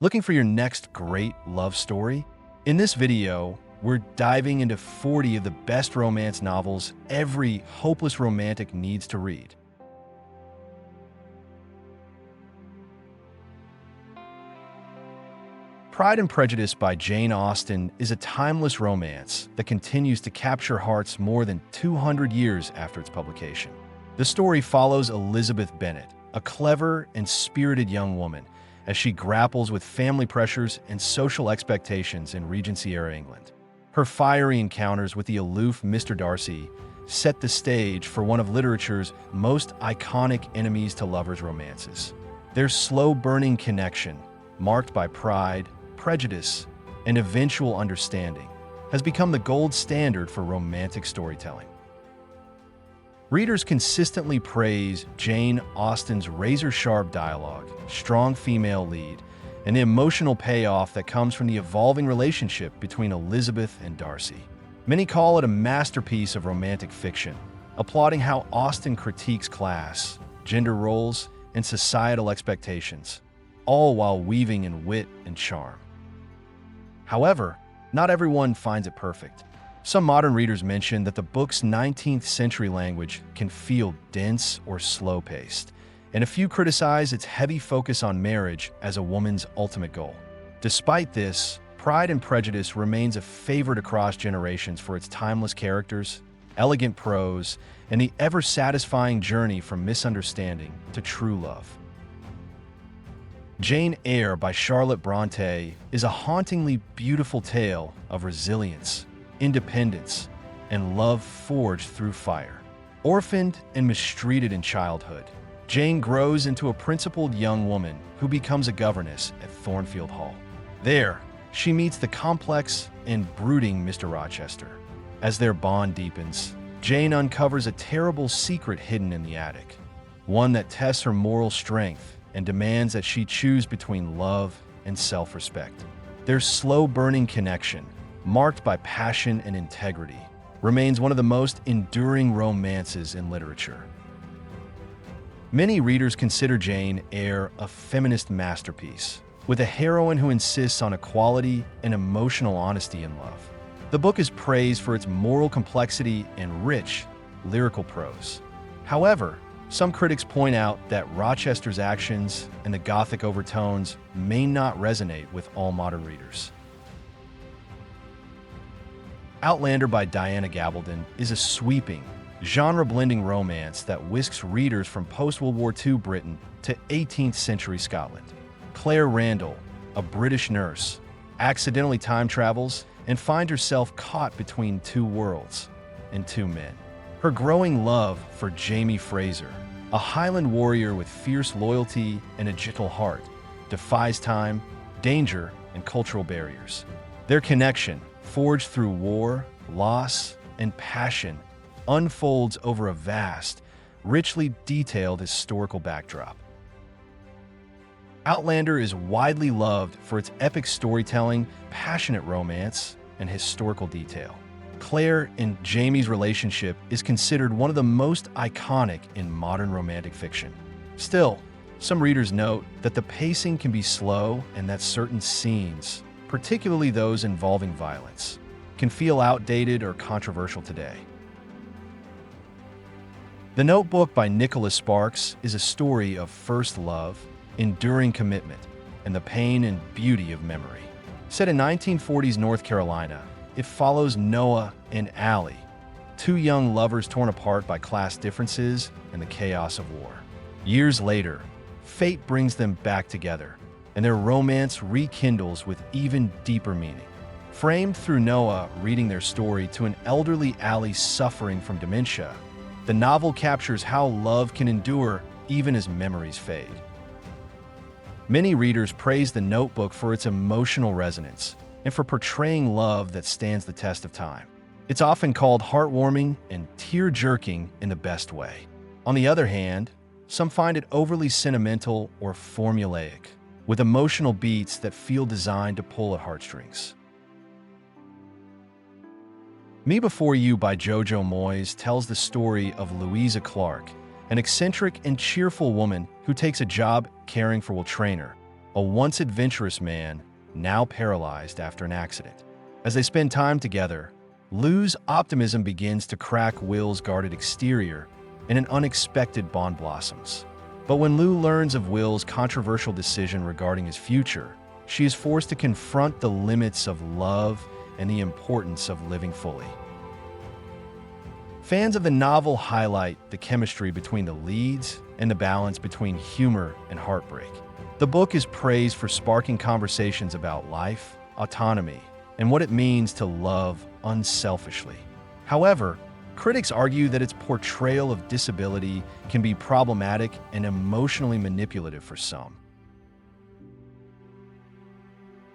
Looking for your next great love story? In this video, we're diving into 40 of the best romance novels every hopeless romantic needs to read. Pride and Prejudice by Jane Austen is a timeless romance that continues to capture hearts more than 200 years after its publication. The story follows Elizabeth Bennet, a clever and spirited young woman, as she grapples with family pressures and social expectations in Regency-era England. Her fiery encounters with the aloof Mr. Darcy set the stage for one of literature's most iconic enemies-to-lovers romances. Their slow-burning connection, marked by pride, prejudice, and eventual understanding, has become the gold standard for romantic storytelling. Readers consistently praise Jane Austen's razor-sharp dialogue, strong female lead, and the emotional payoff that comes from the evolving relationship between Elizabeth and Darcy. Many call it a masterpiece of romantic fiction, applauding how Austen critiques class, gender roles, and societal expectations, all while weaving in wit and charm. However, not everyone finds it perfect. Some modern readers mention that the book's 19th century language can feel dense or slow-paced, and a few criticize its heavy focus on marriage as a woman's ultimate goal. Despite this, Pride and Prejudice remains a favorite across generations for its timeless characters, elegant prose, and the ever-satisfying journey from misunderstanding to true love. Jane Eyre by Charlotte Brontë is a hauntingly beautiful tale of resilience, independence, and love forged through fire. Orphaned and mistreated in childhood, Jane grows into a principled young woman who becomes a governess at Thornfield Hall. There, she meets the complex and brooding Mr. Rochester. As their bond deepens, Jane uncovers a terrible secret hidden in the attic, one that tests her moral strength and demands that she choose between love and self-respect. Their slow-burning connection, marked by passion and integrity, remains one of the most enduring romances in literature. Many readers consider Jane Eyre a feminist masterpiece, with a heroine who insists on equality and emotional honesty in love. The book is praised for its moral complexity and rich, lyrical prose. However, some critics point out that Rochester's actions and the Gothic overtones may not resonate with all modern readers. Outlander by Diana Gabaldon is a sweeping, genre-blending romance that whisks readers from post-World War II Britain to 18th century Scotland. Claire Randall, a British nurse, accidentally time travels and finds herself caught between two worlds and two men. Her growing love for Jamie Fraser, a Highland warrior with fierce loyalty and a gentle heart, defies time, danger, and cultural barriers. Their connection, forged through war, loss, and passion, unfolds over a vast, richly detailed historical backdrop. Outlander is widely loved for its epic storytelling, passionate romance, and historical detail. Claire and Jamie's relationship is considered one of the most iconic in modern romantic fiction. Still, some readers note that the pacing can be slow and that certain scenes, particularly those involving violence, can feel outdated or controversial today. The Notebook by Nicholas Sparks is a story of first love, enduring commitment, and the pain and beauty of memory. Set in 1940s North Carolina, it follows Noah and Allie, two young lovers torn apart by class differences and the chaos of war. Years later, fate brings them back together, and their romance rekindles with even deeper meaning. Framed through Noah reading their story to an elderly Allie suffering from dementia, the novel captures how love can endure even as memories fade. Many readers praise The Notebook for its emotional resonance and for portraying love that stands the test of time. It's often called heartwarming and tear-jerking in the best way. On the other hand, some find it overly sentimental or formulaic, with emotional beats that feel designed to pull at heartstrings. Me Before You by Jojo Moyes tells the story of Louisa Clark, an eccentric and cheerful woman who takes a job caring for Will Traynor, a once adventurous man, now paralyzed after an accident. As they spend time together, Lou's optimism begins to crack Will's guarded exterior, and an unexpected bond blossoms. But when Lou learns of Will's controversial decision regarding his future, she is forced to confront the limits of love and the importance of living fully. Fans of the novel highlight the chemistry between the leads and the balance between humor and heartbreak. The book is praised for sparking conversations about life, autonomy, and what it means to love unselfishly. However, critics argue that its portrayal of disability can be problematic and emotionally manipulative for some.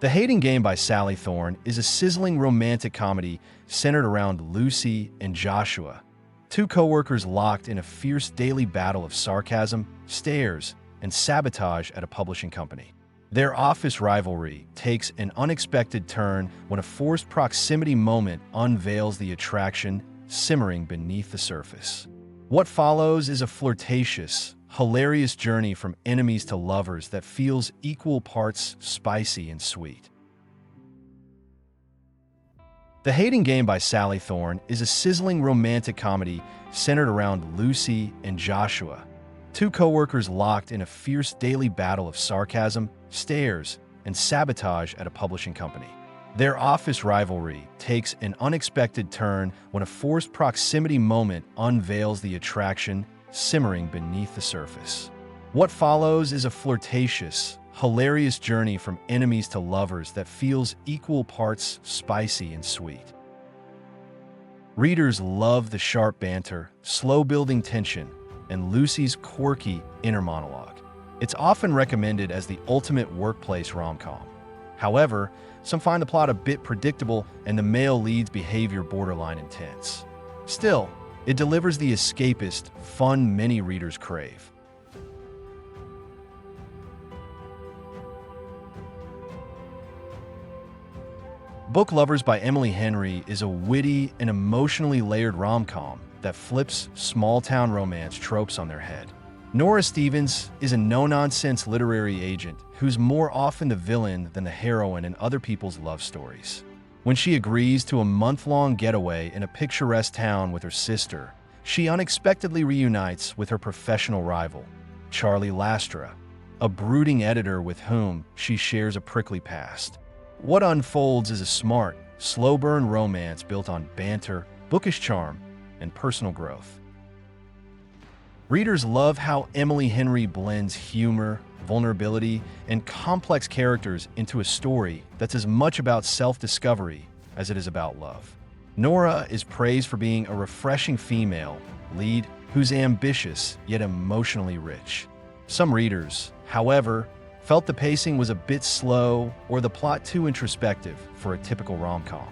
The Hating Game by Sally Thorne is a sizzling romantic comedy centered around Lucy and Joshua, two co-workers locked in a fierce daily battle of sarcasm, stares, and sabotage at a publishing company. Their office rivalry takes an unexpected turn when a forced proximity moment unveils the attraction simmering beneath the surface. What follows is a flirtatious, hilarious journey from enemies to lovers that feels equal parts spicy and sweet. The Hating Game by Sally Thorne is a sizzling romantic comedy centered around Lucy and Joshua, two co-workers locked in a fierce daily battle of sarcasm, stares, and sabotage at a publishing company. Their office rivalry takes an unexpected turn when a forced proximity moment unveils the attraction simmering beneath the surface. What follows is a flirtatious, hilarious journey from enemies to lovers that feels equal parts spicy and sweet. Readers love the sharp banter, slow-building tension, and Lucy's quirky inner monologue. It's often recommended as the ultimate workplace rom-com. However, some find the plot a bit predictable and the male lead's behavior borderline intense. Still, it delivers the escapist fun many readers crave. Book Lovers by Emily Henry is a witty and emotionally layered rom-com that flips small-town romance tropes on their head. Nora Stevens is a no-nonsense literary agent who's more often the villain than the heroine in other people's love stories. When she agrees to a month-long getaway in a picturesque town with her sister, she unexpectedly reunites with her professional rival, Charlie Lastra, a brooding editor with whom she shares a prickly past. What unfolds is a smart, slow-burn romance built on banter, bookish charm, and personal growth. Readers love how Emily Henry blends humor, vulnerability, and complex characters into a story that's as much about self-discovery as it is about love. Nora is praised for being a refreshing female lead who's ambitious yet emotionally rich. Some readers, however, felt the pacing was a bit slow or the plot too introspective for a typical rom-com.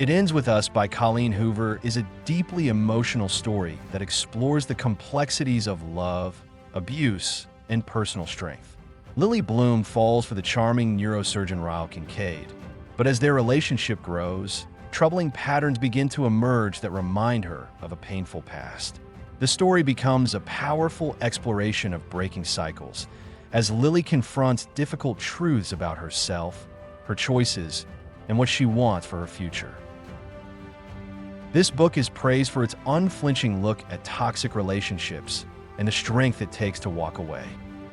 It Ends With Us by Colleen Hoover is a deeply emotional story that explores the complexities of love, abuse, and personal strength. Lily Bloom falls for the charming neurosurgeon Ryle Kincaid, but as their relationship grows, troubling patterns begin to emerge that remind her of a painful past. The story becomes a powerful exploration of breaking cycles, as Lily confronts difficult truths about herself, her choices, and what she wants for her future. This book is praised for its unflinching look at toxic relationships and the strength it takes to walk away.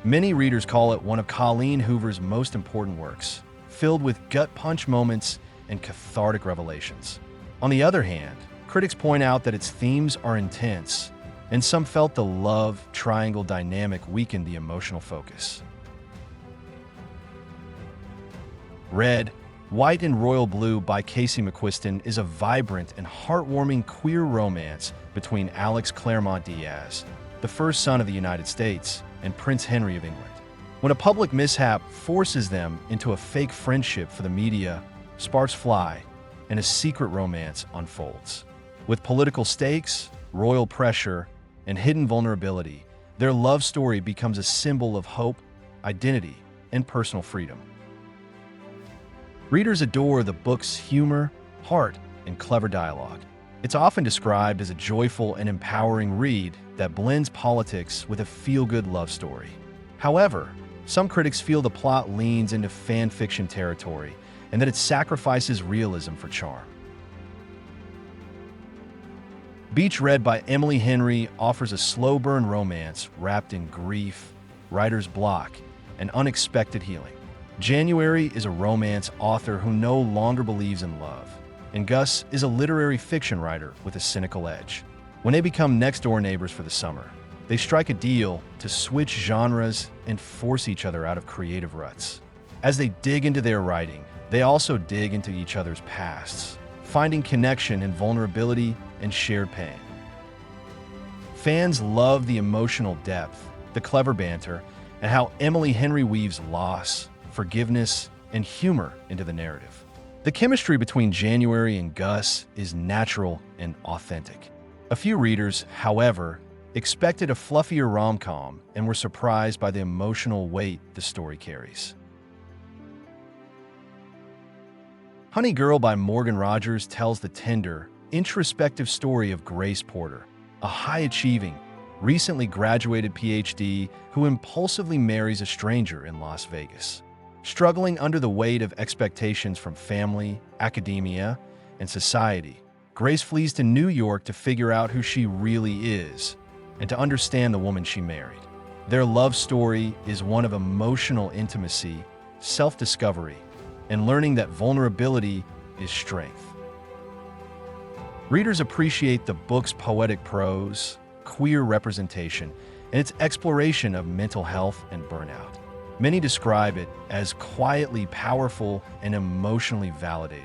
Many readers call it one of Colleen Hoover's most important works, filled with gut-punch moments and cathartic revelations. On the other hand, critics point out that its themes are intense, and some felt the love triangle dynamic weakened the emotional focus. Red, White and Royal Blue by Casey McQuiston is a vibrant and heartwarming queer romance between Alex Claremont Diaz, the first son of the United States, and Prince Henry of England. When a public mishap forces them into a fake friendship for the media, sparks fly, and a secret romance unfolds. With political stakes, royal pressure, and hidden vulnerability, their love story becomes a symbol of hope, identity, and personal freedom. Readers adore the book's humor, heart, and clever dialogue. It's often described as a joyful and empowering read that blends politics with a feel-good love story. However, some critics feel the plot leans into fan fiction territory and that it sacrifices realism for charm. Beach Red by Emily Henry offers a slow-burn romance wrapped in grief, writer's block, and unexpected healing. January is a romance author who no longer believes in love, and Gus is a literary fiction writer with a cynical edge. When they become next-door neighbors for the summer, they strike a deal to switch genres and force each other out of creative ruts. As they dig into their writing, they also dig into each other's pasts, finding connection in vulnerability and shared pain. Fans love the emotional depth, the clever banter, and how Emily Henry weaves loss, forgiveness, and humor into the narrative. The chemistry between January and Gus is natural and authentic. A few readers, however, expected a fluffier rom-com and were surprised by the emotional weight the story carries. Honey Girl by Morgan Rogers tells the tender, introspective story of Grace Porter, a high-achieving, recently graduated PhD who impulsively marries a stranger in Las Vegas. Struggling under the weight of expectations from family, academia, and society, Grace flees to New York to figure out who she really is and to understand the woman she married. Their love story is one of emotional intimacy, self-discovery, and learning that vulnerability is strength. Readers appreciate the book's poetic prose, queer representation, and its exploration of mental health and burnout. Many describe it as quietly powerful and emotionally validating.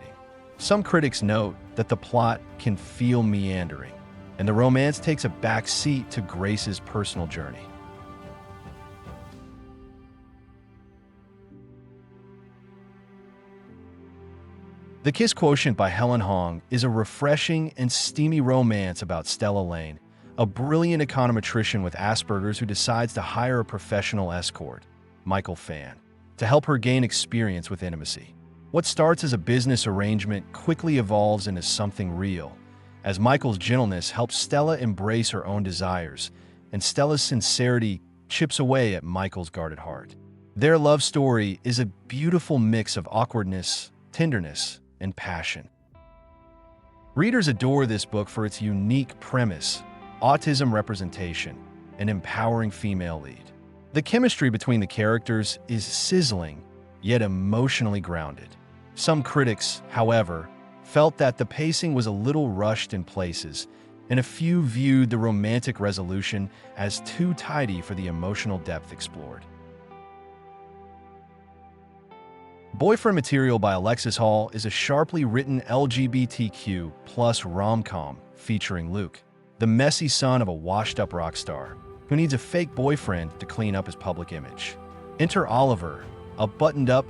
Some critics note that the plot can feel meandering, and the romance takes a back seat to Grace's personal journey. The Kiss Quotient by Helen Hong is a refreshing and steamy romance about Stella Lane, a brilliant econometrician with Asperger's who decides to hire a professional escort, Michael Fan, to help her gain experience with intimacy. What starts as a business arrangement quickly evolves into something real, as Michael's gentleness helps Stella embrace her own desires, and Stella's sincerity chips away at Michael's guarded heart. Their love story is a beautiful mix of awkwardness, tenderness, and passion. Readers adore this book for its unique premise, autism representation, and empowering female lead. The chemistry between the characters is sizzling, yet emotionally grounded. Some critics, however, felt that the pacing was a little rushed in places, and a few viewed the romantic resolution as too tidy for the emotional depth explored. Boyfriend Material by Alexis Hall is a sharply written LGBTQ+ rom-com featuring Luke, the messy son of a washed-up rock star who needs a fake boyfriend to clean up his public image. Enter Oliver, a buttoned-up,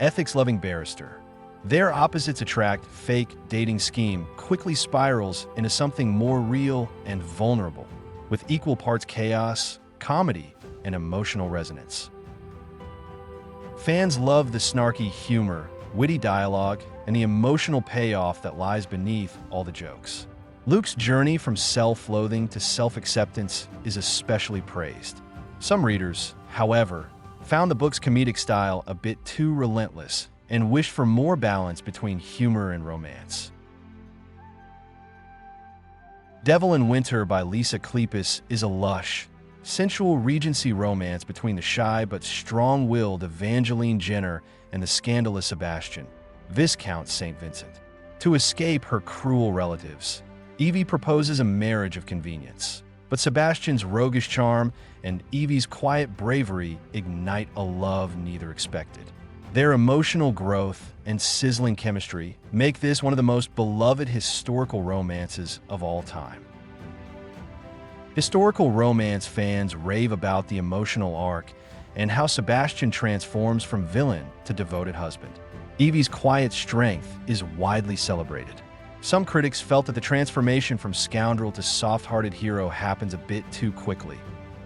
ethics-loving barrister. Their opposites attract. Fake dating scheme quickly spirals into something more real and vulnerable, with equal parts chaos, comedy, and emotional resonance. Fans love the snarky humor, witty dialogue, and the emotional payoff that lies beneath all the jokes. Luke's journey from self-loathing to self-acceptance is especially praised. Some readers, however, found the book's comedic style a bit too relentless and wished for more balance between humor and romance. Devil in Winter by Lisa Kleypas is a lush, sensual Regency romance between the shy but strong-willed Evangeline Jenner and the scandalous Sebastian, Viscount St. Vincent. To escape her cruel relatives, Evie proposes a marriage of convenience, but Sebastian's roguish charm and Evie's quiet bravery ignite a love neither expected. Their emotional growth and sizzling chemistry make this one of the most beloved historical romances of all time. Historical romance fans rave about the emotional arc and how Sebastian transforms from villain to devoted husband. Evie's quiet strength is widely celebrated. Some critics felt that the transformation from scoundrel to soft-hearted hero happens a bit too quickly,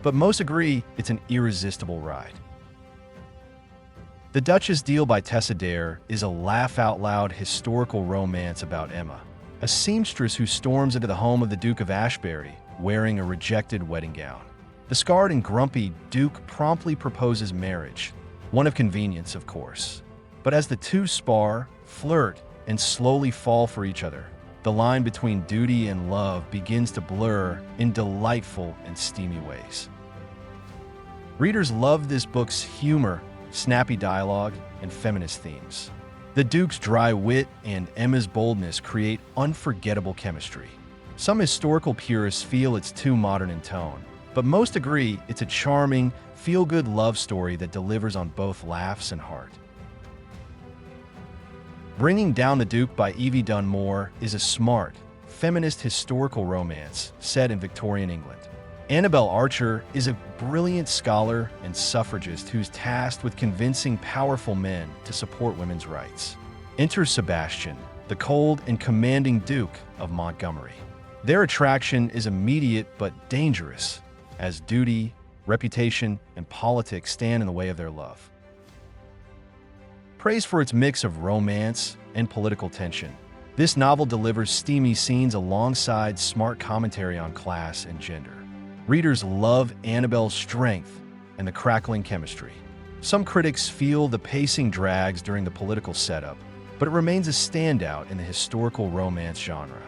but most agree it's an irresistible ride. The Duchess Deal by Tessa Dare is a laugh-out-loud historical romance about Emma, a seamstress who storms into the home of the Duke of Ashbury wearing a rejected wedding gown. The scarred and grumpy Duke promptly proposes marriage, one of convenience, of course. But as the two spar, flirt, and slowly fall for each other, the line between duty and love begins to blur in delightful and steamy ways. Readers love this book's humor, snappy dialogue, and feminist themes. The Duke's dry wit and Emma's boldness create unforgettable chemistry. Some historical purists feel it's too modern in tone, but most agree it's a charming, feel-good love story that delivers on both laughs and heart. Bringing Down the Duke by Evie Dunmore is a smart, feminist historical romance set in Victorian England. Annabel Archer is a brilliant scholar and suffragist who's tasked with convincing powerful men to support women's rights. Enter Sebastian, the cold and commanding Duke of Montgomery. Their attraction is immediate but dangerous, as duty, reputation, and politics stand in the way of their love. Praised for its mix of romance and political tension, this novel delivers steamy scenes alongside smart commentary on class and gender. Readers love Annabel's strength and the crackling chemistry. Some critics feel the pacing drags during the political setup, but it remains a standout in the historical romance genre.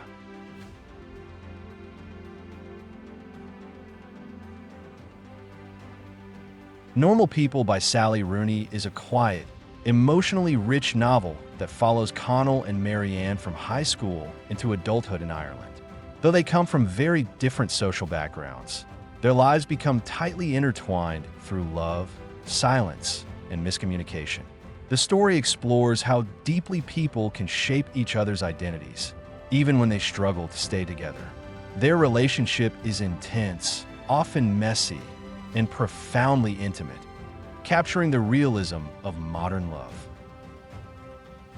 Normal People by Sally Rooney is a quiet, emotionally rich novel that follows Connell and Marianne from high school into adulthood in Ireland. Though they come from very different social backgrounds, their lives become tightly intertwined through love, silence, and miscommunication. The story explores how deeply people can shape each other's identities, even when they struggle to stay together. Their relationship is intense, often messy, and profoundly intimate, capturing the realism of modern love.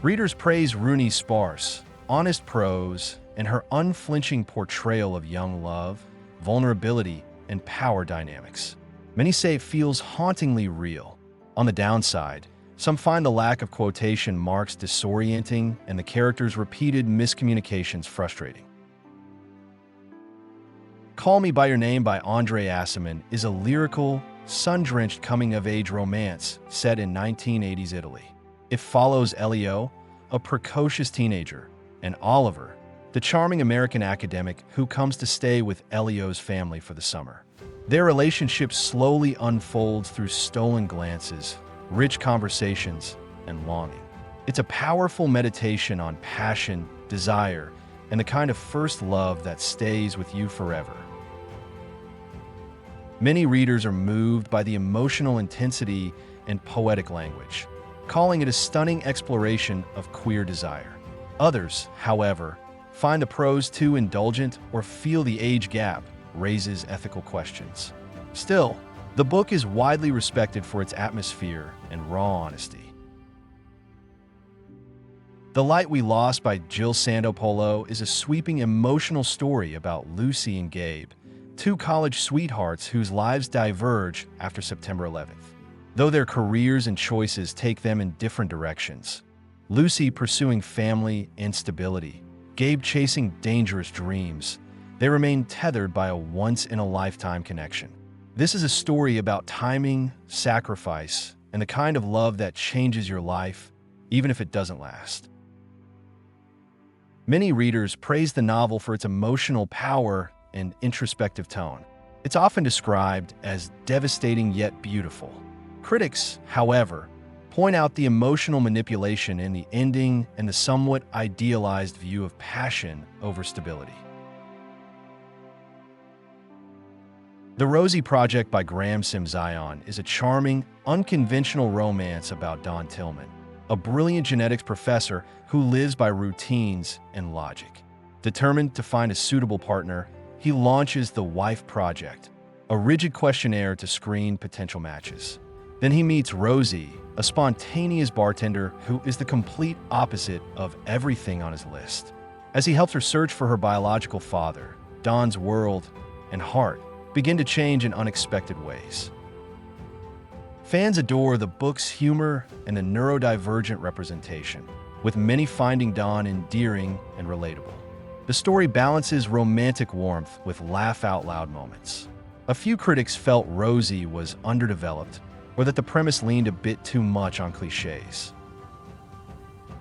Readers praise Rooney's sparse, honest prose and her unflinching portrayal of young love, vulnerability, and power dynamics. Many say it feels hauntingly real. On the downside, some find the lack of quotation marks disorienting and the characters' repeated miscommunications frustrating. Call Me by Your Name by Andre Aciman is a lyrical, sun-drenched coming-of-age romance set in 1980s Italy. It follows Elio, a precocious teenager, and Oliver, the charming American academic who comes to stay with Elio's family for the summer. Their relationship slowly unfolds through stolen glances, rich conversations, and longing. It's a powerful meditation on passion, desire, and the kind of first love that stays with you forever. Many readers are moved by the emotional intensity and poetic language, calling it a stunning exploration of queer desire. Others, however, find the prose too indulgent or feel the age gap raises ethical questions. Still, the book is widely respected for its atmosphere and raw honesty. The Light We Lost by Jill Sandopolo is a sweeping emotional story about Lucy and Gabe, two college sweethearts whose lives diverge after September 11th. Though their careers and choices take them in different directions, Lucy pursuing family and stability, Gabe chasing dangerous dreams, they remain tethered by a once-in-a-lifetime connection. This is a story about timing, sacrifice, and the kind of love that changes your life, even if it doesn't last. Many readers praise the novel for its emotional power and introspective tone. It's often described as devastating yet beautiful. Critics, however, point out the emotional manipulation in the ending and the somewhat idealized view of passion over stability. The Rosie Project by Graham Simzion is a charming, unconventional romance about Don Tillman, a brilliant genetics professor who lives by routines and logic. Determined to find a suitable partner, he launches the Wife Project, a rigid questionnaire to screen potential matches. Then he meets Rosie, a spontaneous bartender who is the complete opposite of everything on his list. As he helps her search for her biological father, Don's world and heart begin to change in unexpected ways. Fans adore the book's humor and the neurodivergent representation, with many finding Don endearing and relatable. The story balances romantic warmth with laugh-out-loud moments. A few critics felt Rosie was underdeveloped or that the premise leaned a bit too much on cliches.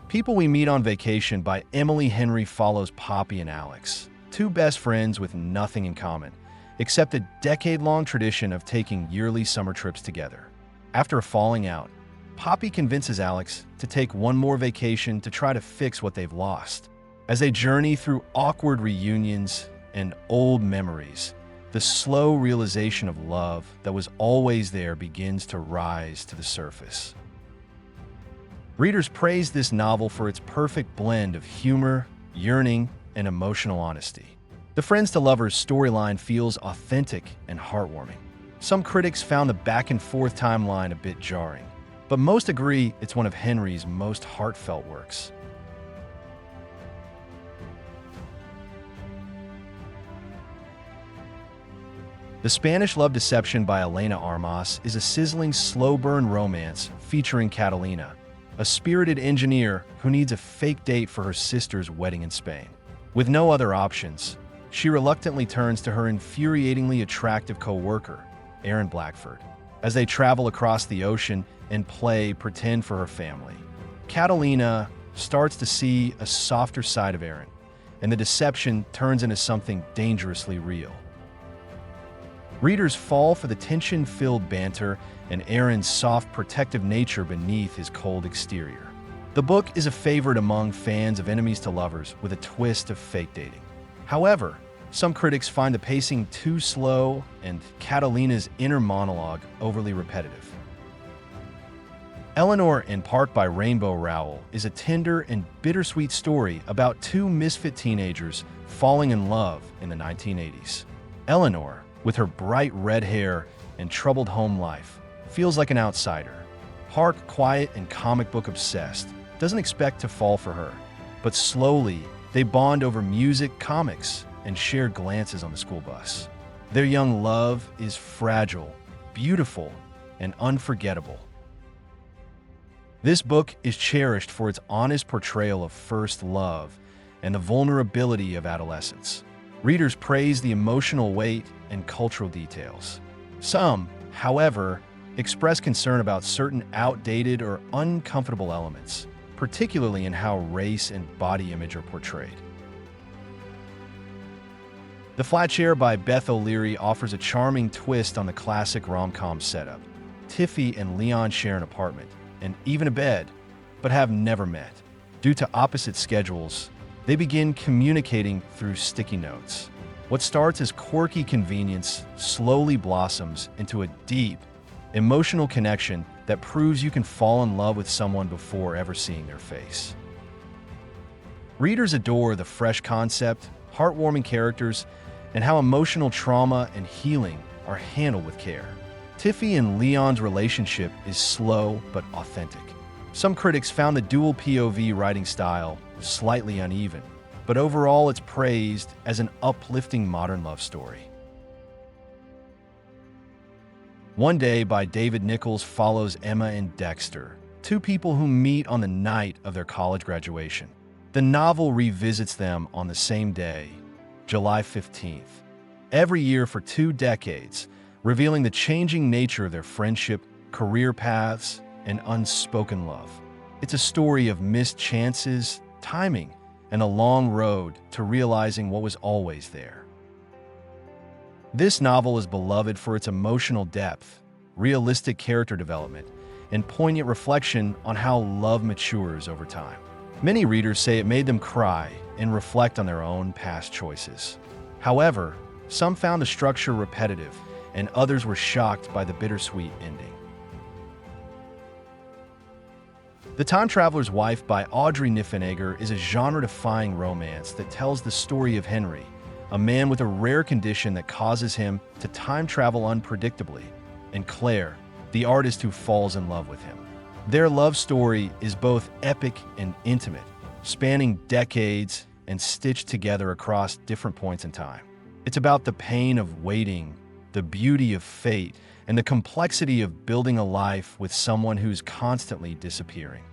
People We Meet on Vacation by Emily Henry follows Poppy and Alex, two best friends with nothing in common, except a decade-long tradition of taking yearly summer trips together. After a falling out, Poppy convinces Alex to take one more vacation to try to fix what they've lost. As they journey through awkward reunions and old memories, the slow realization of love that was always there begins to rise to the surface. Readers praise this novel for its perfect blend of humor, yearning, and emotional honesty. The Friends to Lovers storyline feels authentic and heartwarming. Some critics found the back-and-forth timeline a bit jarring, but most agree it's one of Henry's most heartfelt works. The Spanish Love Deception by Elena Armas is a sizzling slow-burn romance featuring Catalina, a spirited engineer who needs a fake date for her sister's wedding in Spain. With no other options, she reluctantly turns to her infuriatingly attractive co-worker, Aaron Blackford, as they travel across the ocean and play pretend for her family. Catalina starts to see a softer side of Aaron, and the deception turns into something dangerously real. Readers fall for the tension-filled banter and Aaron's soft, protective nature beneath his cold exterior. The book is a favorite among fans of enemies to lovers with a twist of fake dating. However, some critics find the pacing too slow and Catalina's inner monologue overly repetitive. Eleanor in Park by Rainbow Rowell is a tender and bittersweet story about two misfit teenagers falling in love in the 1980s. Eleanor, with her bright red hair and troubled home life, feels like an outsider. Park, quiet and comic book obsessed, doesn't expect to fall for her, but slowly they bond over music, comics, and share glances on the school bus. Their young love is fragile, beautiful, and unforgettable. This book is cherished for its honest portrayal of first love and the vulnerability of adolescence. Readers praise the emotional weight and cultural details. Some, however, express concern about certain outdated or uncomfortable elements, particularly in how race and body image are portrayed. The Flat Share by Beth O'Leary offers a charming twist on the classic rom-com setup. Tiffy and Leon share an apartment, and even a bed, but have never met. Due to opposite schedules, they begin communicating through sticky notes. What starts as quirky convenience slowly blossoms into a deep, emotional connection that proves you can fall in love with someone before ever seeing their face. Readers adore the fresh concept, heartwarming characters, and how emotional trauma and healing are handled with care. Tiffy and Leon's relationship is slow but authentic. Some critics found the dual POV writing style slightly uneven, but overall it's praised as an uplifting modern love story. One Day by David Nichols follows Emma and Dexter, two people who meet on the night of their college graduation. The novel revisits them on the same day, July 15th, every year for 2 decades, revealing the changing nature of their friendship, career paths, and unspoken love. It's a story of missed chances, timing, and a long road to realizing what was always there. This novel is beloved for its emotional depth, realistic character development, and poignant reflection on how love matures over time. Many readers say it made them cry and reflect on their own past choices. However, some found the structure repetitive, and others were shocked by the bittersweet ending. The Time Traveler's Wife by Audrey Niffenegger is a genre-defying romance that tells the story of Henry, a man with a rare condition that causes him to time travel unpredictably, and Claire, the artist who falls in love with him. Their love story is both epic and intimate, spanning decades and stitched together across different points in time. It's about the pain of waiting, the beauty of fate, and the complexity of building a life with someone who's constantly disappearing.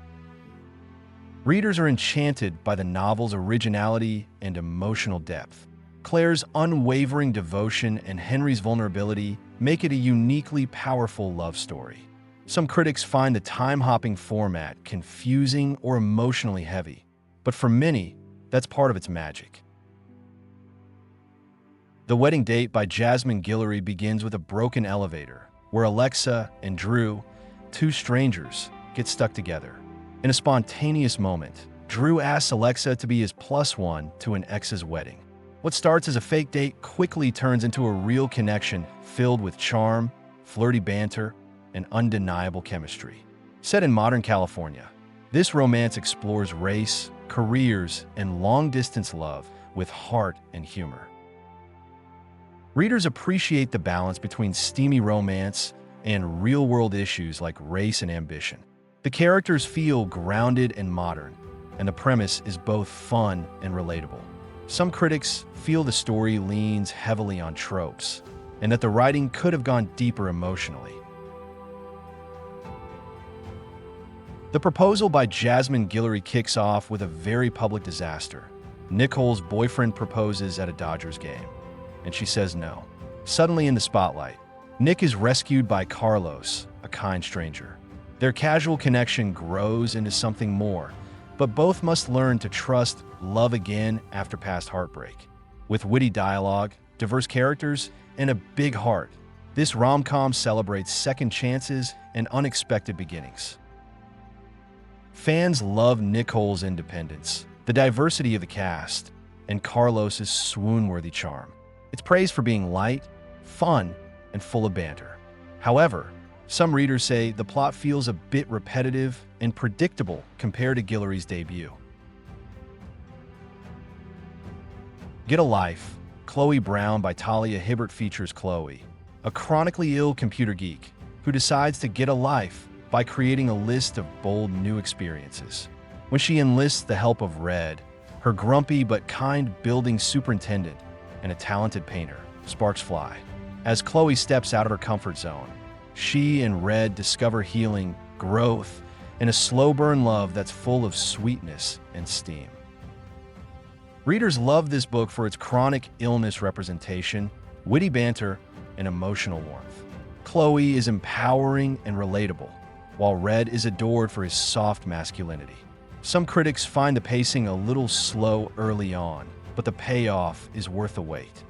Readers are enchanted by the novel's originality and emotional depth. Claire's unwavering devotion and Henry's vulnerability make it a uniquely powerful love story. Some critics find the time-hopping format confusing or emotionally heavy, but for many, that's part of its magic. The Wedding Date by Jasmine Guillory begins with a broken elevator, where Alexa and Drew, two strangers, get stuck together. In a spontaneous moment, Drew asks Alexa to be his +1 to an ex's wedding. What starts as a fake date quickly turns into a real connection filled with charm, flirty banter, and undeniable chemistry. Set in modern California, this romance explores race, careers, and long-distance love with heart and humor. Readers appreciate the balance between steamy romance and real-world issues like race and ambition. The characters feel grounded and modern, and the premise is both fun and relatable. Some critics feel the story leans heavily on tropes, and that the writing could have gone deeper emotionally. The Proposal by Jasmine Guillory kicks off with a very public disaster. Nicole's boyfriend proposes at a Dodgers game, and she says no. Suddenly in the spotlight, Nick is rescued by Carlos, a kind stranger. Their casual connection grows into something more, but both must learn to trust love again after past heartbreak. With witty dialogue, diverse characters, and a big heart, this rom-com celebrates second chances and unexpected beginnings. Fans love Nicole's independence, the diversity of the cast, and Carlos's swoon-worthy charm. It's praised for being light, fun, and full of banter. However, some readers say the plot feels a bit repetitive and predictable compared to Guillory's debut. Get a Life, Chloe Brown by Talia Hibbert features Chloe, a chronically ill computer geek who decides to get a life by creating a list of bold new experiences. When she enlists the help of Red, her grumpy but kind building superintendent, and a talented painter, sparks fly. As Chloe steps out of her comfort zone, she and Red discover healing, growth, and a slow-burn love that's full of sweetness and steam. Readers love this book for its chronic illness representation, witty banter, and emotional warmth. Chloe is empowering and relatable, while Red is adored for his soft masculinity. Some critics find the pacing a little slow early on, but the payoff is worth the wait.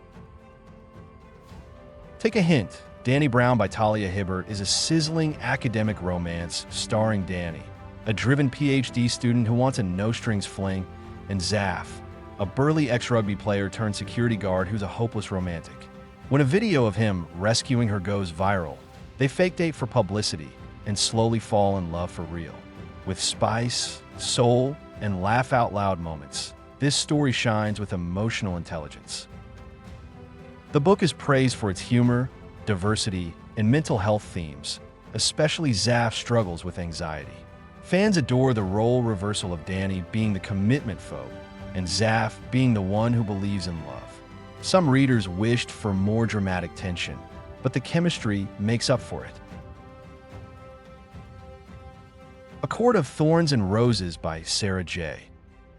Take a hint. Danny Brown by Talia Hibbert is a sizzling academic romance starring Danny, a driven PhD student who wants a no-strings fling, and Zaf, a burly ex-rugby player turned security guard who's a hopeless romantic. When a video of him rescuing her goes viral, they fake date for publicity and slowly fall in love for real. With spice, soul, and laugh-out-loud moments, this story shines with emotional intelligence. The book is praised for its humor, diversity, and mental health themes, especially Zaf's struggles with anxiety. Fans adore the role reversal of Danny being the commitment phobe, and Zaf being the one who believes in love. Some readers wished for more dramatic tension, but the chemistry makes up for it. A Court of Thorns and Roses by Sarah J.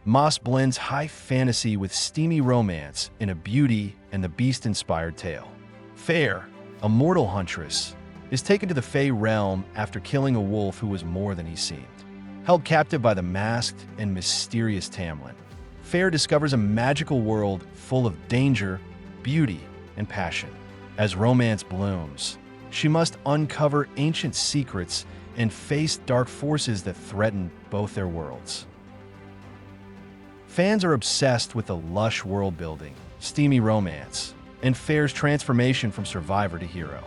Maas blends high fantasy with steamy romance in a Beauty and the Beast-inspired tale. Fair, a mortal huntress, is taken to the Fey realm after killing a wolf who was more than he seemed. Held captive by the masked and mysterious Tamlin, Fair discovers a magical world full of danger, beauty, and passion. As romance blooms, she must uncover ancient secrets and face dark forces that threaten both their worlds. Fans are obsessed with the lush world-building, steamy romance, and Fair's transformation from survivor to hero.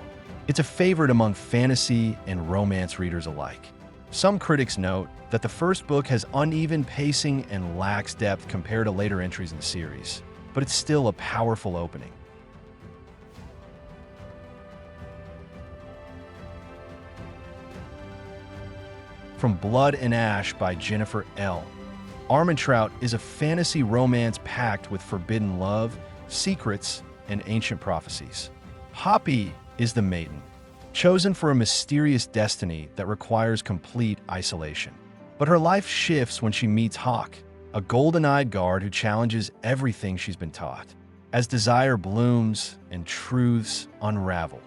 It's a favorite among fantasy and romance readers alike. Some critics note that the first book has uneven pacing and lacks depth compared to later entries in the series, but it's still a powerful opening. From Blood and Ash by Jennifer L. Armentrout is a fantasy romance packed with forbidden love, secrets, and ancient prophecies. Hoppy is the maiden, chosen for a mysterious destiny that requires complete isolation. But her life shifts when she meets Hawk, a golden-eyed guard who challenges everything she's been taught. As desire blooms and truths unravel,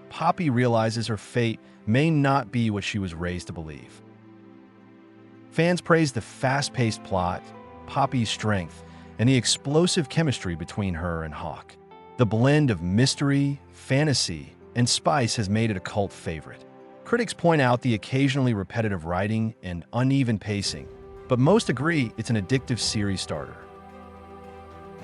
Poppy realizes her fate may not be what she was raised to believe. Fans praise the fast-paced plot, Poppy's strength, and the explosive chemistry between her and Hawk. The blend of mystery, fantasy, and spice has made it a cult favorite. Critics point out the occasionally repetitive writing and uneven pacing, but most agree it's an addictive series starter.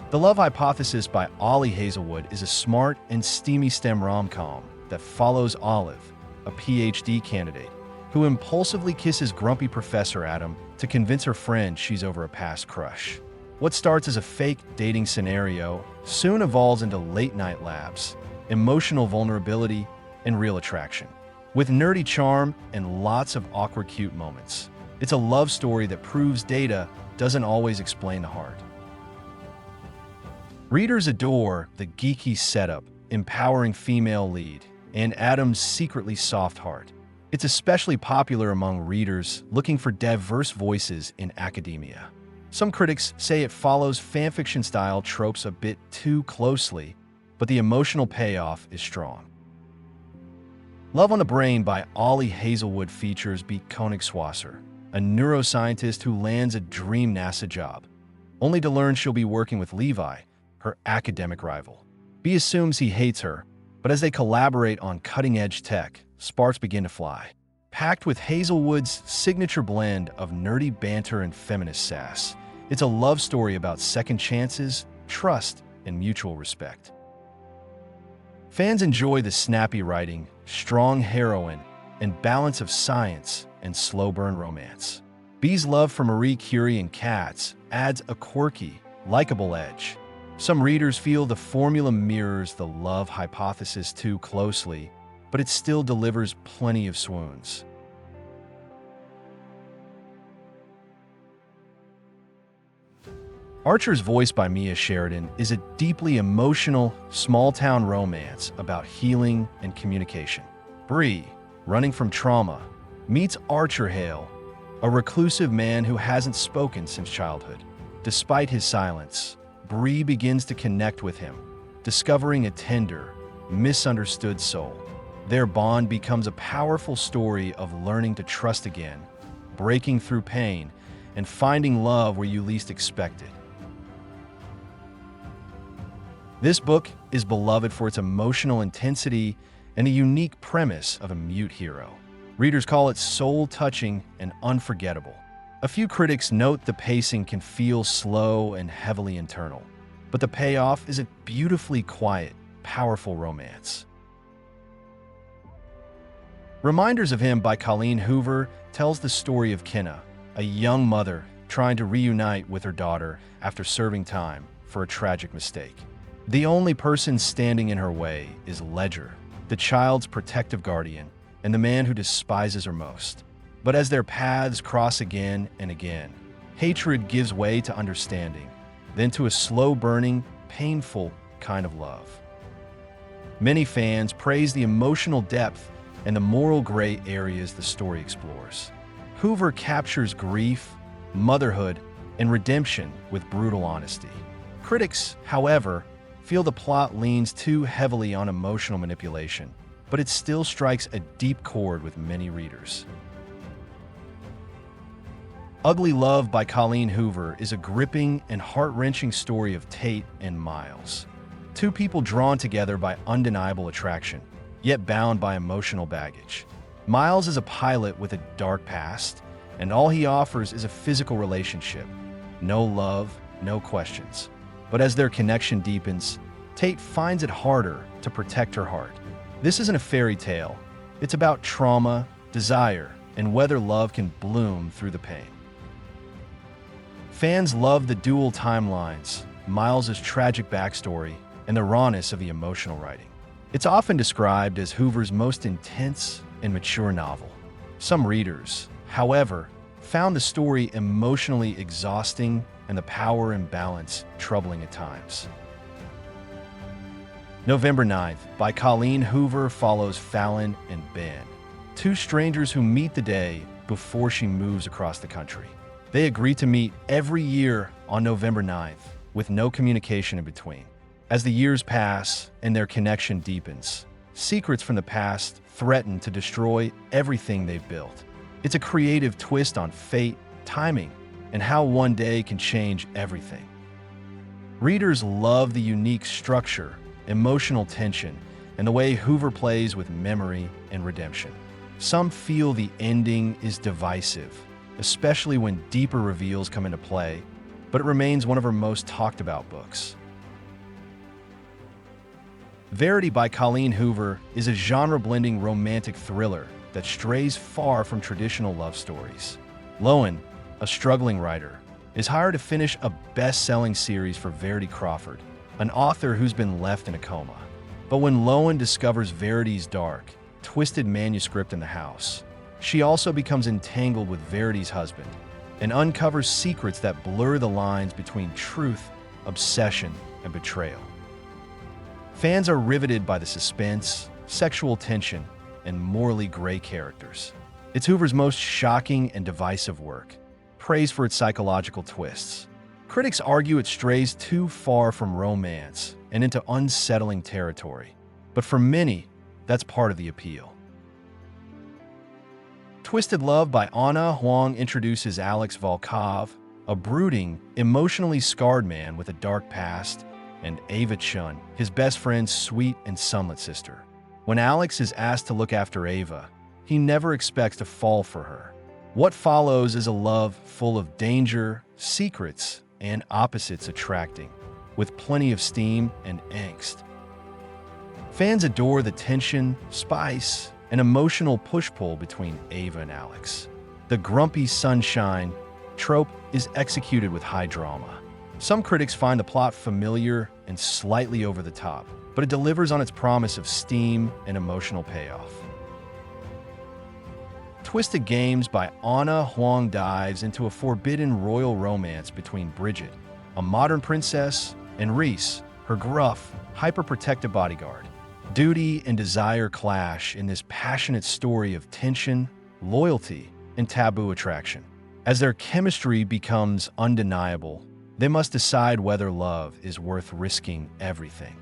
The Love Hypothesis by Ollie Hazelwood is a smart and steamy STEM rom-com that follows Olive, a PhD candidate, who impulsively kisses grumpy Professor Adam to convince her friend she's over a past crush. What starts as a fake dating scenario soon evolves into late-night laughs, emotional vulnerability, and real attraction. With nerdy charm and lots of awkward cute moments, it's a love story that proves data doesn't always explain the heart. Readers adore the geeky setup, empowering female lead, and Adam's secretly soft heart. It's especially popular among readers looking for diverse voices in academia. Some critics say it follows fanfiction-style tropes a bit too closely, but the emotional payoff is strong. Love on the Brain by Ollie Hazelwood features B. Koenigswasser, a neuroscientist who lands a dream NASA job, only to learn she'll be working with Levi, her academic rival. B assumes he hates her, but as they collaborate on cutting-edge tech, sparks begin to fly. Packed with Hazelwood's signature blend of nerdy banter and feminist sass, it's a love story about second chances, trust, and mutual respect. Fans enjoy the snappy writing, strong heroine, and balance of science and slow-burn romance. B's love for Marie Curie and cats adds a quirky, likable edge. Some readers feel the formula mirrors the Love Hypothesis too closely, but it still delivers plenty of swoons. Archer's Voice by Mia Sheridan is a deeply emotional, small-town romance about healing and communication. Bree, running from trauma, meets Archer Hale, a reclusive man who hasn't spoken since childhood. Despite his silence, Bree begins to connect with him, discovering a tender, misunderstood soul. Their bond becomes a powerful story of learning to trust again, breaking through pain, and finding love where you least expect it. This book is beloved for its emotional intensity and the unique premise of a mute hero. Readers call it soul-touching and unforgettable. A few critics note the pacing can feel slow and heavily internal, but the payoff is a beautifully quiet, powerful romance. Reminders of Him by Colleen Hoover tells the story of Kenna, a young mother trying to reunite with her daughter after serving time for a tragic mistake. The only person standing in her way is Ledger, the child's protective guardian, and the man who despises her most. But as their paths cross again and again, hatred gives way to understanding, then to a slow-burning, painful kind of love. Many fans praise the emotional depth and the moral gray areas the story explores. Hoover captures grief, motherhood, and redemption with brutal honesty. Critics, however, feel the plot leans too heavily on emotional manipulation, but it still strikes a deep chord with many readers. Ugly Love by Colleen Hoover is a gripping and heart-wrenching story of Tate and Miles, two people drawn together by undeniable attraction, yet bound by emotional baggage. Miles is a pilot with a dark past, and all he offers is a physical relationship. No love, no questions. But as their connection deepens, Tate finds it harder to protect her heart. This isn't a fairy tale. It's about trauma, desire, and whether love can bloom through the pain. Fans love the dual timelines, Miles' tragic backstory, and the rawness of the emotional writing. It's often described as Hoover's most intense and mature novel. Some readers, however, found the story emotionally exhausting and the power imbalance troubling at times. November 9th by Colleen Hoover follows Fallon and Ben, two strangers who meet the day before she moves across the country. They agree to meet every year on November 9th, with no communication in between. As the years pass and their connection deepens, secrets from the past threaten to destroy everything they've built. It's a creative twist on fate, timing, and how one day can change everything. Readers love the unique structure, emotional tension, and the way Hoover plays with memory and redemption. Some feel the ending is divisive, especially when deeper reveals come into play, but it remains one of her most talked about books. Verity by Colleen Hoover is a genre-blending romantic thriller that strays far from traditional love stories. Lowen, a struggling writer, is hired to finish a best-selling series for Verity Crawford, an author who's been left in a coma. But when Lowen discovers Verity's dark, twisted manuscript in the house, she also becomes entangled with Verity's husband and uncovers secrets that blur the lines between truth, obsession, and betrayal. Fans are riveted by the suspense, sexual tension, and morally gray characters. It's Hoover's most shocking and divisive work, praised for its psychological twists. Critics argue it strays too far from romance and into unsettling territory, but for many, that's part of the appeal. Twisted Love by Anna Huang introduces Alex Volkov, a brooding, emotionally scarred man with a dark past, and Ava Chun, his best friend's sweet and sunlit sister. When Alex is asked to look after Ava, he never expects to fall for her. What follows is a love full of danger, secrets, and opposites attracting, with plenty of steam and angst. Fans adore the tension, spice, and emotional push-pull between Ava and Alex. The grumpy sunshine trope is executed with high drama. Some critics find the plot familiar and slightly over the top, but it delivers on its promise of steam and emotional payoff. Twisted Games by Anna Huang dives into a forbidden royal romance between Bridget, a modern princess, and Reese, her gruff, hyper-protective bodyguard. Duty and desire clash in this passionate story of tension, loyalty, and taboo attraction. As their chemistry becomes undeniable, they must decide whether love is worth risking everything.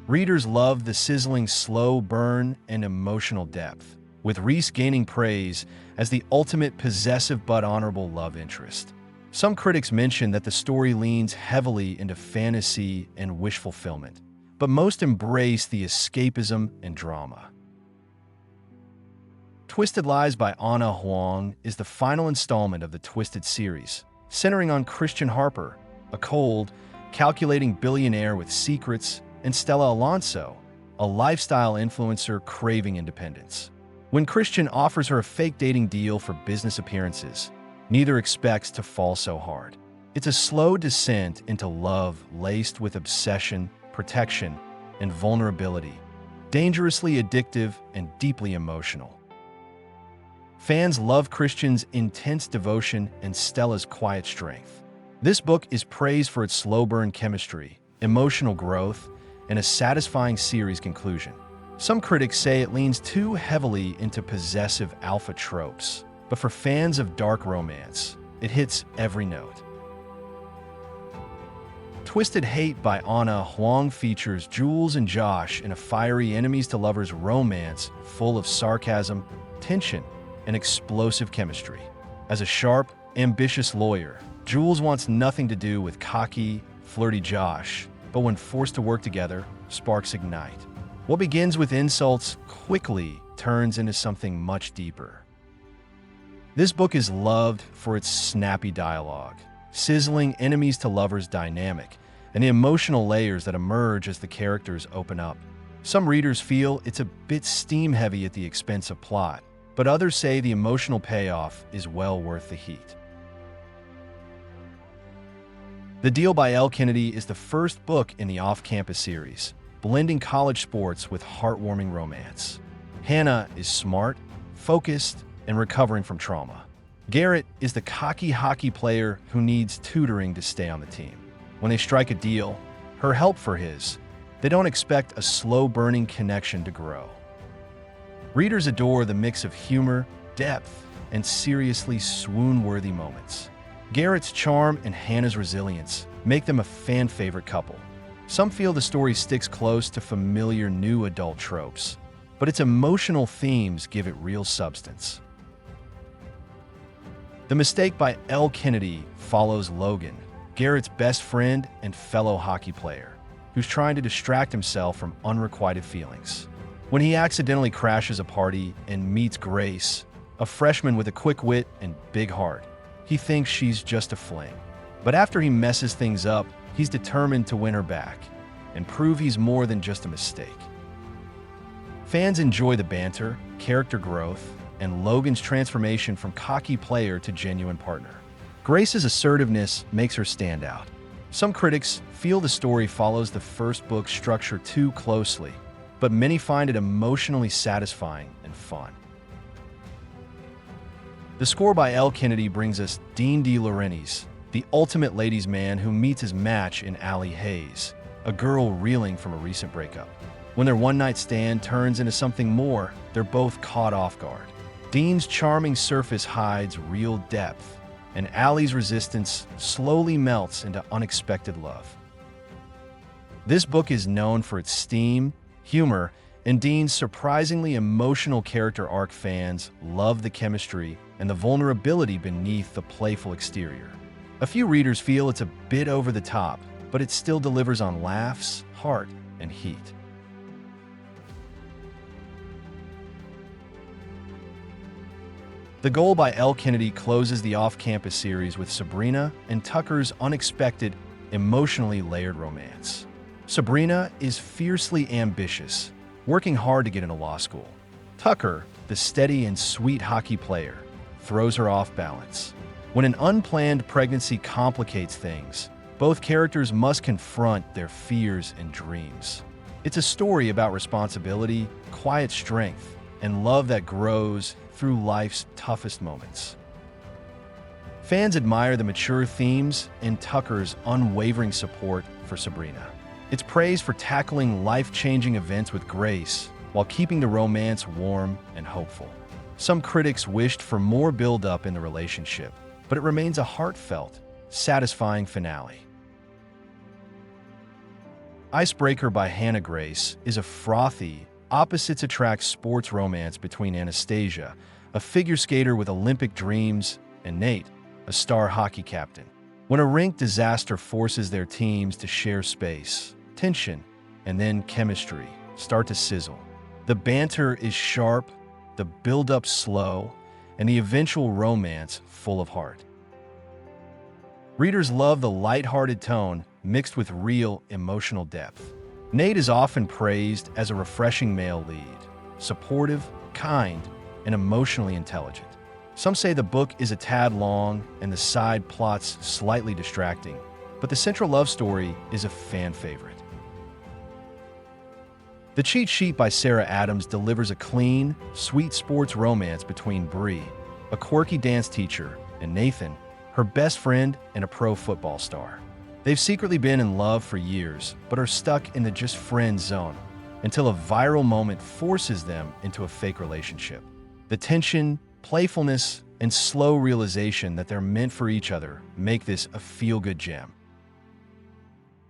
Readers love the sizzling slow burn and emotional depth, with Reese gaining praise as the ultimate possessive but honorable love interest. Some critics mention that the story leans heavily into fantasy and wish fulfillment, but most embrace the escapism and drama. Twisted Lies by Anna Huang is the final installment of the Twisted series, centering on Christian Harper, a cold, calculating billionaire with secrets, and Stella Alonso, a lifestyle influencer craving independence. When Christian offers her a fake dating deal for business appearances, neither expects to fall so hard. It's a slow descent into love laced with obsession, protection, and vulnerability, dangerously addictive and deeply emotional. Fans love Christian's intense devotion and Stella's quiet strength. This book is praised for its slow burn chemistry, emotional growth, and a satisfying series conclusion. Some critics say it leans too heavily into possessive alpha tropes, but for fans of dark romance, it hits every note. Twisted Hate by Anna Huang features Jules and Josh in a fiery enemies-to-lovers romance full of sarcasm, tension, and explosive chemistry. As a sharp, ambitious lawyer, Jules wants nothing to do with cocky, flirty Josh, but when forced to work together, sparks ignite. What begins with insults quickly turns into something much deeper. This book is loved for its snappy dialogue, sizzling enemies-to-lovers dynamic, and the emotional layers that emerge as the characters open up. Some readers feel it's a bit steam-heavy at the expense of plot, but others say the emotional payoff is well worth the heat. The Deal by Elle Kennedy is the first book in the Off-Campus series, blending college sports with heartwarming romance. Hannah is smart, focused, and recovering from trauma. Garrett is the cocky hockey player who needs tutoring to stay on the team. When they strike a deal, her help for his, they don't expect a slow-burning connection to grow. Readers adore the mix of humor, depth, and seriously swoon-worthy moments. Garrett's charm and Hannah's resilience make them a fan-favorite couple. Some feel the story sticks close to familiar new adult tropes, but its emotional themes give it real substance. The Mistake by L. Kennedy follows Logan, Garrett's best friend and fellow hockey player, who's trying to distract himself from unrequited feelings. When he accidentally crashes a party and meets Grace, a freshman with a quick wit and big heart, he thinks she's just a fling. But after he messes things up, he's determined to win her back and prove he's more than just a mistake. Fans enjoy the banter, character growth, and Logan's transformation from cocky player to genuine partner. Grace's assertiveness makes her stand out. Some critics feel the story follows the first book's structure too closely, but many find it emotionally satisfying and fun. The score by L. Kennedy brings us Dean De Laurentiis, the ultimate ladies' man who meets his match in Allie Hayes, a girl reeling from a recent breakup. When their one-night stand turns into something more, they're both caught off guard. Dean's charming surface hides real depth, and Allie's resistance slowly melts into unexpected love. This book is known for its steam, humor, and Dean's surprisingly emotional character arc. Fans love the chemistry and the vulnerability beneath the playful exterior. A few readers feel it's a bit over the top, but it still delivers on laughs, heart, and heat. The Goal by L. Kennedy closes the off-campus series with Sabrina and Tucker's unexpected, emotionally layered romance. Sabrina is fiercely ambitious, working hard to get into law school. Tucker, the steady and sweet hockey player, throws her off balance. When an unplanned pregnancy complicates things, both characters must confront their fears and dreams. It's a story about responsibility, quiet strength, and love that grows through life's toughest moments. Fans admire the mature themes and Tucker's unwavering support for Sabrina. It's praised for tackling life-changing events with grace while keeping the romance warm and hopeful. Some critics wished for more build-up in the relationship, but it remains a heartfelt, satisfying finale. Icebreaker by Hannah Grace is a frothy, opposites-attract sports romance between Anastasia, a figure skater with Olympic dreams, and Nate, a star hockey captain. When a rink disaster forces their teams to share space, tension, and then chemistry start to sizzle. The banter is sharp, the build-up slow, and the eventual romance full of heart. Readers love the light-hearted tone mixed with real emotional depth. Nate is often praised as a refreshing male lead, supportive, kind, and emotionally intelligent. Some say the book is a tad long and the side plots slightly distracting, but the central love story is a fan favorite. The Cheat Sheet by Sarah Adams delivers a clean, sweet sports romance between Bree, a quirky dance teacher, and Nathan, her best friend and a pro football star. They've secretly been in love for years, but are stuck in the just friends zone until a viral moment forces them into a fake relationship. The tension, playfulness, and slow realization that they're meant for each other make this a feel-good gem.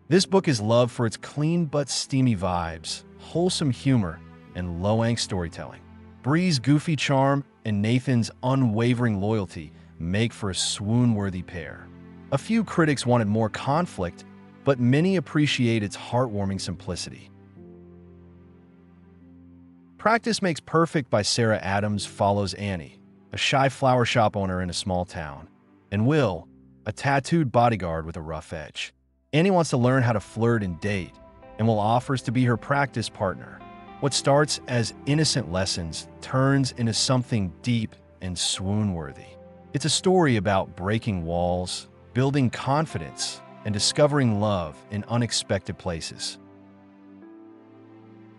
This book is loved for its clean but steamy vibes, wholesome humor, and low-angst storytelling. Bree's goofy charm and Nathan's unwavering loyalty make for a swoon-worthy pair. A few critics wanted more conflict, but many appreciate its heartwarming simplicity. Practice Makes Perfect by Sarah Adams follows Annie, a shy flower shop owner in a small town, and Will, a tattooed bodyguard with a rough edge. Annie wants to learn how to flirt and date, and Will offers to be her practice partner. What starts as innocent lessons turns into something deep and swoon-worthy. It's a story about breaking walls, building confidence, and discovering love in unexpected places.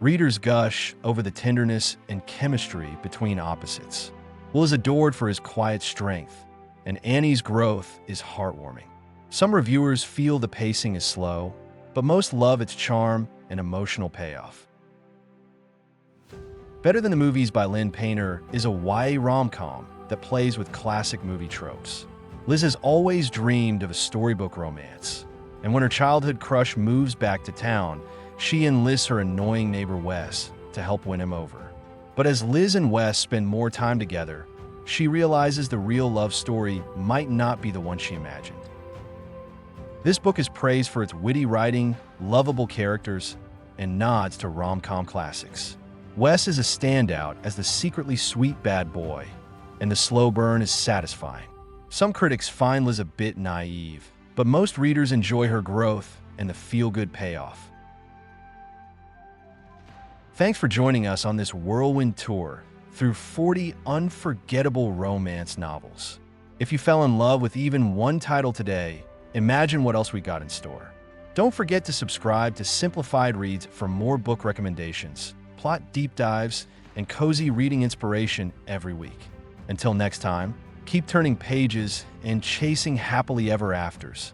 Readers gush over the tenderness and chemistry between opposites. Will is adored for his quiet strength, and Annie's growth is heartwarming. Some reviewers feel the pacing is slow, but most love its charm and emotional payoff. Better Than the Movies by Lynn Painter is a YA rom-com that plays with classic movie tropes. Liz has always dreamed of a storybook romance, And when her childhood crush moves back to town, she enlists her annoying neighbor Wes to help win him over. But as Liz and Wes spend more time together, she realizes the real love story might not be the one she imagined. This book is praised for its witty writing, lovable characters, and nods to rom-com classics. Wes is a standout as the secretly sweet bad boy, and the slow burn is satisfying. Some critics find Liz a bit naive, but most readers enjoy her growth and the feel-good payoff. Thanks for joining us on this whirlwind tour through 40 unforgettable romance novels. If you fell in love with even one title today, imagine what else we got in store. Don't forget to subscribe to Simplified Reads for more book recommendations, plot deep dives, and cozy reading inspiration every week. Until next time, keep turning pages and chasing happily ever afters.